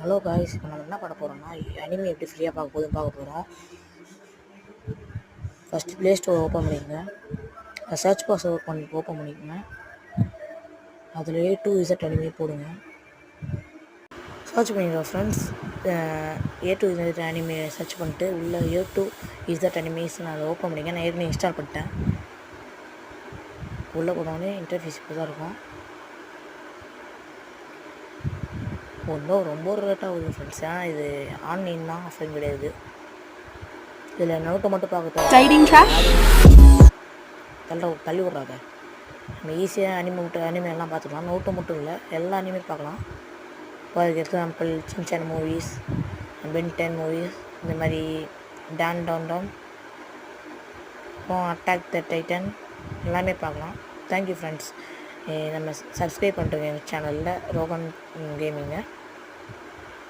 Hello guys, இப்போ நம்ம என்ன பண்ண போகிறோம்னா அனிமே எப்படி ஃப்ரீயாக பார்க்க போகிறோம். ஃபஸ்ட்டு ப்ளே ஸ்டோர் ஓப்பன் பண்ணிக்கோங்க. சர்ச் பாக்ஸ் ஓப்பன் பண்ணிக்கோங்க. அதில் A2Z அனிமே போடுங்க. சர்ச் பண்ணிடுவோம் ஃப்ரெண்ட்ஸ். A2Z அனிமே சர்ச் பண்ணிட்டு உள்ளே A2Z அனிமேஸ் நான் அதை ஓப்பன் பண்ணிக்க. நான் ஏற்கனவே இன்ஸ்டால் பண்ணிட்டேன். உள்ளே போனோடனே இன்டர்ஃபேஸ் இப்படி தான் இருக்கும். ஒன்றும் ரொம்ப ரேட்டாக ஆகுது ஃப்ரெண்ட்ஸ். ஏன்னா இது ஆன்லைன் தான், ஆஃப்லைன் கிடையாது. இதில் நோட்டை மட்டும் பார்க்க தள்ளி விட்றாங்க. நம்ம ஈஸியாக அனிமே எல்லாம் பார்த்துக்கலாம். நோட்டு மட்டும் இல்லை, எல்லா அனிமே பார்க்கலாம். For example Shinchan movies, Ben 10 movies, இந்த மாதிரி டான் அப்புறம் அட்டாக் த டைட்டன் எல்லாமே பார்க்கலாம். Thank you friends. நம்ம சப்ஸ்கிரைப் பண்ணுறோங்க எங்கள் சேனலில் ரோகன் கேமிங்கை.